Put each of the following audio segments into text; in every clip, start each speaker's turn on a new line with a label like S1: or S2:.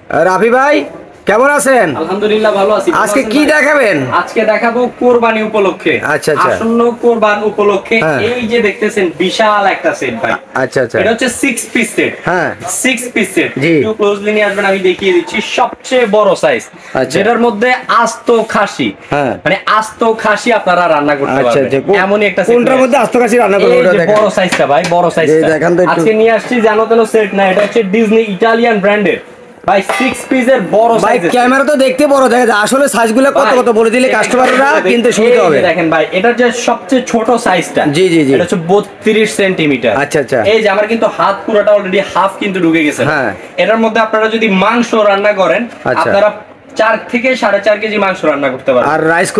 S1: রাফি ভাই কেমন আছেন?
S2: আলহামদুলিল্লাহ ভালো আছি।
S1: আজকে কি দেখাবেন?
S2: আজকে দেখাবো কোরবানি উপলক্ষে।
S1: আচ্ছা আচ্ছা,
S2: আসন্ন কোরবান উপলক্ষে এই যে দেখতেছেন বিশাল একটা সেট ভাই।
S1: আচ্ছা আচ্ছা,
S2: এটা হচ্ছে 6 পিস সেট।
S1: হ্যাঁ
S2: 6 পিস সেট।
S1: জি,
S2: একটু ক্লোজলি নিয়ে আসবেন, আমি দেখিয়ে দিচ্ছি। সবচেয়ে বড় সাইজ, যেটার মধ্যে আস্ত খাসি, মানে আস্ত খাসি আপনারা রান্না করতে পারবেন। এমনই একটা সেট। কোনটার মধ্যে আস্ত খাসি রান্না করব? ওটা দেখেন, বড় সাইজটা ভাই, বড় সাইজটা দেখেন তো। আজকে নিয়ে আসছি জানো তো সেট না, এটা হচ্ছে ডিজনি ইটালিয়ান ব্র্যান্ডের ভাই 6 পিসের বড় সাইজ। ভাই ক্যামেরা তো দেখতে বড় দেখা যায়, আসলে সাইজগুলো কত কত বলে দিলে কাস্টমাররা কিনতে সুবিধা হবে। দেখেন ভাই, এটার যে সবচেয়ে ছোট সাইজটা, জি জি জি, এটা হচ্ছে 32 সেন্টিমিটার। আচ্ছা আচ্ছা, এই যে আমার কিন্তু হাত পুরোটা অলরেডি হাফ কিন্তু ঢুকে গেছে। হ্যাঁ, এটার মধ্যে আপনারা যদি মাংস রান্না করেন, আপনারা 4 থেকে 4.5 কেজি মাংস রান্না করতে পারবেন। আর রাইস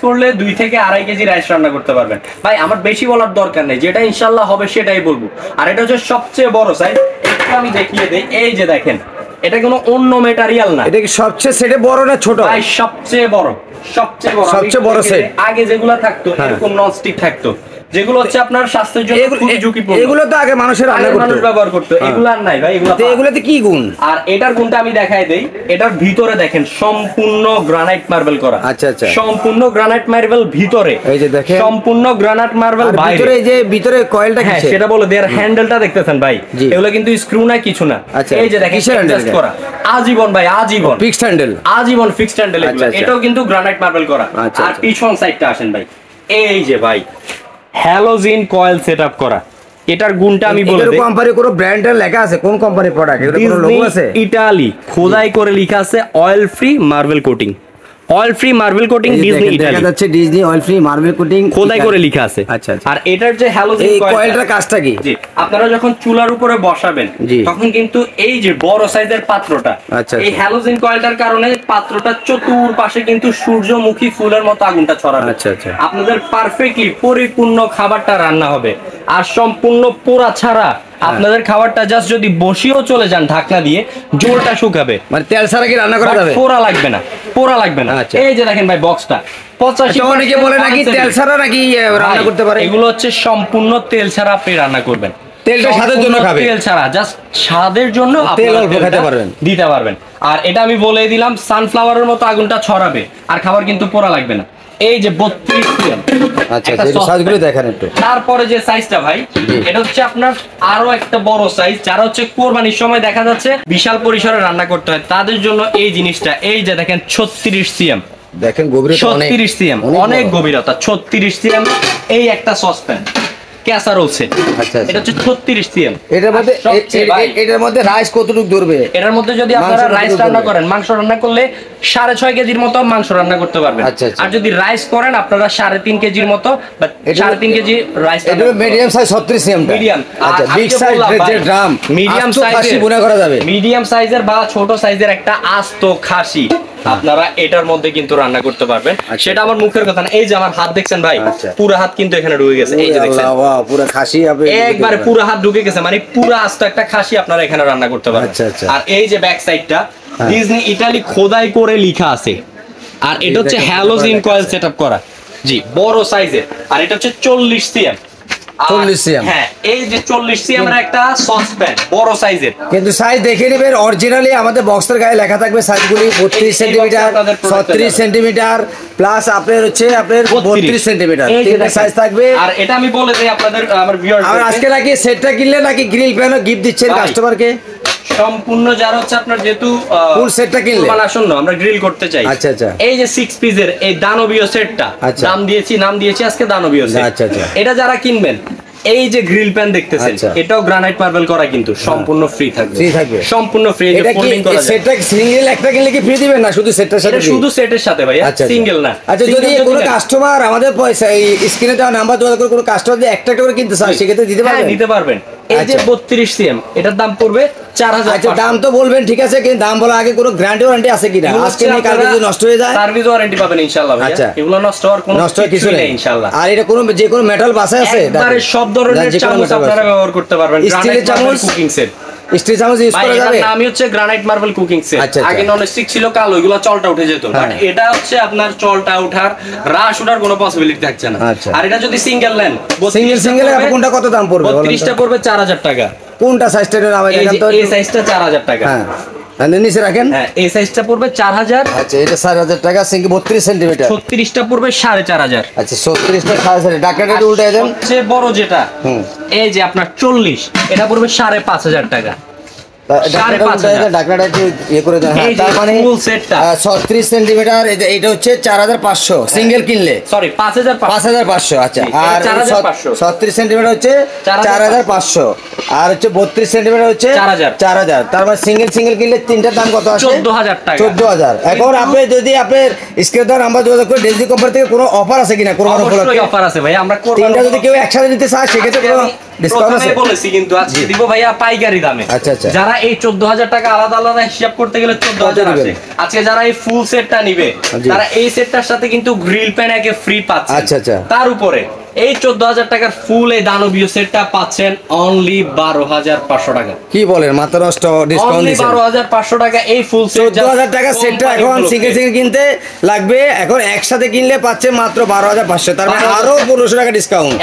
S2: করলে 2 থেকে 2.5 কেজি রাইস রান্না করতে পারবেন। ভাই আমার বেশি বলার দরকার নেই, যেটা ইনশাআল্লাহ হবে সেটাই বলবো। আর এটা হচ্ছে সবচেয়ে বড় সাইজ। একটু আমি দেখিয়ে দেই, এই যে দেখেন, এটা কোনো অন্য ম্যাটেরিয়াল না। এটা কি সবচেয়ে সেটে বড় না ছোট? ভাই সবচেয়ে বড়, সবচেয়ে বড় সেট। আগে যেগুলো থাকতো এরকম ননস্টিক থাকতো, যেগুলো হচ্ছে আপনার স্বাস্থ্যের জন্য খুবই ঝুঁকিপূর্ণ। এগুলো তো আগে মানুষের মানুষ ব্যবহার করতো, এগুলো আর নাই ভাই। এগুলোতে কি গুণ? আর এটার গুণটা আমি দেখাই দেই। এটার ভিতরে দেখেন সম্পূর্ণ গ্রানাইট মার্বেল করা। আচ্ছা আচ্ছা, সম্পূর্ণ গ্রানাইট মার্বেল ভিতরে, এই যে দেখেন সম্পূর্ণ গ্রানাইট মার্বেল ভিতরে। এই যে ভিতরে কয়েলটা কি সেটা বলে দেয়ার হ্যান্ডেলটা দেখতেছেন ভাই, এগুলো কিন্তু স্ক্রু না কিছু না। এই যে দেখেন অ্যাডজাস্ট করা আজীবন ভাই, আজীবন ফিক্সড হ্যান্ডেল, আজীবন ফিক্সড হ্যান্ডেল। এটাও কিন্তু গ্রানাইট মার্বেল করা। আর পিছন সাইডটা আসেন ভাই, এই যে ভাই হ্যালোজিন কয়েল সেটআপ করা। এটার গুণটা আমি বলে দেই। কোম্পানি কোন ব্র্যান্ডের লেখা আছে? কোন কোম্পানির প্রোডাক্ট? এর কোনো লোগো আছে? ইতালি খোদাই করে লেখা আছে oil free marble coating. Oil free marble coating Disney Italy, দেখা যাচ্ছে Disney oil free marble coating খোদাই করে লেখা আছে। আচ্ছা, আর এটার যে হ্যালোজিন কয়েলটার কাজটা কি? জি, আপনারা যখন চুলার উপরে বসাবেন তখন কিন্তু এই যে বড় সাইজের পাত্রটা, এই হ্যালোজিন কয়েলটার কারণে পাত্রটা চতুর্পাশে কিন্তু সূর্যমুখী ফুলের মতো আগুনটা ছড়াবে। আচ্ছা আচ্ছা, আপনাদের পারফেক্টলি পরিপূর্ণ খাবারটা রান্না হবে। আর সম্পূর্ণ পোড়া ছাড়া আপনাদের খাবারটা জাস্ট যদি বসিয়েও চলে যান ঢাকনা দিয়ে, জোরটা শুকাবে। মানে তেল ছাড়া কি রান্না করা যাবে? পোড়া লাগবে না, পোড়া লাগবে না। এই যে দেখেন ভাই বক্সটা 85, অনেকে বলে নাকি তেল ছাড়া নাকি রান্না করতে পারে। এগুলো হচ্ছে সম্পূর্ণ তেল ছাড়া আপনি রান্না করবেন। তেলটা স্বাদের জন্য খাবে, তেল ছাড়া জাস্ট স্বাদের জন্য তেল অল্প খেতে পারবেন, দিতে পারবেন। আর এটা আমি বলে দিলাম সানফ্লাওয়ারের মতো আগুনটা ছড়াবে, আর খাবার কিন্তু পোড়া লাগবে না। এই যে 32 সিএম। আচ্ছা, এই সাইজগুলো দেখেন একটু। তারপরে যে সাইজটা ভাই, এটা হচ্ছে আপনার আরো একটা বড় সাইজ। যারা হচ্ছে কোরবানির সময় দেখা যাচ্ছে বিশাল পরিসরে রান্না করতে হয়, তাদের জন্য এই জিনিসটা। এই যে দেখেন 36 সিএম, দেখেন গভীরতা অনেক, 36 সিএম, অনেক গভীরতা। 36 সিএম এই একটা সসপ্যান ক্যাসারোল সেট। আচ্ছা, এটা হচ্ছে 36 সিএম। এটার মধ্যে রাইস কতটুকু ধরবে? এটার মধ্যে যদি আপনারা রাইস রান্না করেন, মাংস রান্না করলে 6.5 কেজির মতো মাংস রান্না করতে পারবেন। আর যদি রাইস করেন আপনারা 3.5 কেজির মতো, 3.5 কেজি রাইস। এটা মিডিয়াম সাইজ 36 সিএম, মিডিয়াম। আচ্ছা, বিগ সাইজ যে ড্রাম, মিডিয়াম সাইজের বোনা করা যাবে। মিডিয়াম সাইজের বা ছোট সাইজের একটা আস্ত খাসি আপনারা এটার মধ্যে কিন্তু রান্না করতে পারবেন। সেটা আমার মুখের কথা না, এই যে আমার হাত দেখছেন ভাই, পুরো হাত কিন্তু এখানে ঢুকে গেছে। এই যে দেখছেন পুরো খাসি একবারে পুরো হাত ঢুকে গেছে, মানে পুরো আস্ত একটা খাসি আপনারা এখানে রান্না করতে পারবেন। আর এই যে ব্যাক সাইডটা ডিজনি ইতালি খোদাই করে লেখা আছে। আর এটা হচ্ছে হ্যালোজিন কয়েল সেটআপ করা, জি বড় সাইজের। আর এটা হচ্ছে 40 সিএম। 40 সিএম, হ্যাঁ এই যে 40 সিএম এর একটা সসপ্যান বড় সাইজের। কিন্তু সাইজ দেখে নেবেন, অরিজিনালি আমাদের বক্সের গায়ে লেখা থাকবে সাইজগুলি 32 সেন্টিমিটার, 36 সেন্টিমিটার প্লাস আপনার হচ্ছে আপনার 32 সেন্টিমিটার, তিনটা সাইজ থাকবে। আর এটা আমি বলে দেই আপনাদের আমার ভিউয়ার্স, আর আজকে নাকি সেটটা কিনলে নাকি গ্রিল প্যানও গিফট দিচ্ছেন কাস্টমারকে সম্পূর্ণ। যারা হচ্ছে আপনার যেহেতু ফুল সেটটা কিনলে মানে আসন্ন আমরা গ্রিল করতে চাই। আচ্ছা আচ্ছা, এই যে 6 পিসের এই দানবীয় সেটটা নাম দিয়েছি আজকে দানবীয় সেট। আচ্ছা আচ্ছা, এটা যারা কিনবেন, এই যে গ্রিল প্যান দেখতেছেন এটাও গ্রানাইট মার্বেল করা, কিন্তু সম্পূর্ণ ফ্রি থাকবে, সম্পূর্ণ ফ্রি। এটা ফোল্ডিং করা যায়। সেটটা সিঙ্গেল একটা কিনলে কি ফ্রি দিবেন না শুধু সেটটার সাথে? এটা শুধু সেটের সাথে ভাই, সিঙ্গেল না। আচ্ছা, যদি কোনো কাস্টমার আমাদের পয়সা এই স্ক্রিনে দেওয়া নাম্বার যোগাযোগ করে কোনো কাস্টমার যদি একটা করে কিনতে চায় সেক্ষেত্রে দিতে পারবেন? দিতে পারবেন। এই যে 32 সিএম, এটার দাম পড়বে 4000। আচ্ছা, দাম তো বলবেন ঠিক আছে, কিন্তু দাম বলার আগে কোনো গ্যারান্টি ওয়ারেন্টি আছে কিনা? আজকে নিয়ে কালকে যদি নষ্ট হয়ে যায় সার্ভিস ওয়ারেন্টি পাবেন ইনশাআল্লাহ ভাই। আচ্ছা, এগুলো নষ্ট হওয়ার কোনো কিছু নেই ইনশাআল্লাহ। আর এটা কোনো যে কোনো মেটাল বাসা আছে, একবারে সব ধরনের চামচ আপনারা ব্যবহার করতে পারবেন। স্টিলের চামচ, কুকিং সেট, স্টিল চামচ ইউজ করা যাবে। এর নামই হচ্ছে গ্রানাইট মার্বেল কুকিং সেট। আগে নন স্টিক ছিল কালো, ওইগুলো চলটা উঠে যেত, বাট এটা হচ্ছে আপনার চলটা ওঠার, রাশ ওঠার কোনো পসিবিলিটি থাকছে না। আর এটা যদি সিঙ্গেল নেন, সিঙ্গেল কোনটা কত দাম পড়বে? 32টা পড়বে 4000 টাকা। কোনটা সাইজটা নাম? এই সাইজটা 4000 টাকা।
S1: নিচে রাখেন।
S2: হ্যাঁ, এই সাইজটা পড়বে 4000।
S1: আচ্ছা, এটা 4000 টাকা। Single 32 centimetre.
S2: 36টা পড়বে 4500।
S1: আচ্ছা, 36টা 4500। ডাকনাটা উল্টায় দেন।
S2: সবচেয়ে বড় যেটা, এই যে আপনার 40, এটা পড়বে 5500 টাকা।
S1: ডাকনাটা একটু ইয়ে করে দেন। হ্যাঁ, তার মানে
S2: ফুল সেটটা
S1: 36 সেন্টিমিটার। এটা হচ্ছে 4500 সিঙ্গেল কিনলে,
S2: সরি
S1: 5500। আচ্ছা, আর
S2: 4500।
S1: 36 সেন্টিমিটার হচ্ছে 4500, আর হচ্ছে 32 সেন্টিমিটার হচ্ছে 4000। তার মানে সিঙ্গেল কিনলে তিনটার দাম কত আসে?
S2: 14000 টাকা।
S1: 14000। এখন আপনি যদি আপনার স্ক্রিনে দেওয়া নাম্বার যোগাযোগ করে ডেলজি কোম্পানি থেকে কোনো অফার আছে কিনা কোরবানি উপলক্ষে?
S2: অবশ্যই অফার আছে ভাই। আমরা
S1: তিনটা যদি কেউ একসাথে নিতে চায় সেক্ষেত্রে কোনো ডিসকাউন্ট আছে?
S2: বলেছি কিন্তু আজকে দিব ভাইয়া পাইকারি দামে।
S1: আচ্ছা আচ্ছা।
S2: যারা এই 14000 টাকা আলাদা আলাদা হিসাব করতে গেলে 14000 আছে। আজকে যারা এই ফুল সেটটা নিবে, তারা এই সেটটার সাথে কিন্তু গ্রিল প্যান একে ফ্রি পাচ্ছে।
S1: আচ্ছা আচ্ছা।
S2: তার উপরে এই 14000 টাকার ফুল এই দানবীয় সেটটা পাচ্ছেন অনলি 12500 টাকা।
S1: কি বলেন, মাত্র নষ্ট ডিসকাউন্ট দিছেন।
S2: 12500 টাকা এই ফুল সেট।
S1: 14000 টাকা সেটটা এখন সিঙ্গেল কিনতে লাগবে, এখন একসাথে কিনলে পাচ্ছে মাত্র 12500। তার মানে আরো 1500 টাকা ডিসকাউন্ট।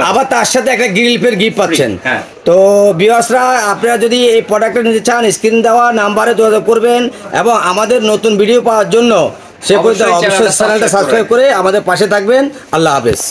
S1: আবার তার সাথে একটা গ্রিল পের গিফট পাচ্ছেন। তো ভিউয়ার্সরা, আপনারা যদি এই প্রোডাক্টটা নিতে চান স্ক্রিন দেওয়া নাম্বারে যোগাযোগ করবেন, এবং আমাদের নতুন ভিডিও পাওয়ার জন্য সে পর্যন্ত অবশ্যই চ্যানেলটা সাবস্ক্রাইব করে আমাদের পাশে থাকবেন। আল্লাহ হাফেজ।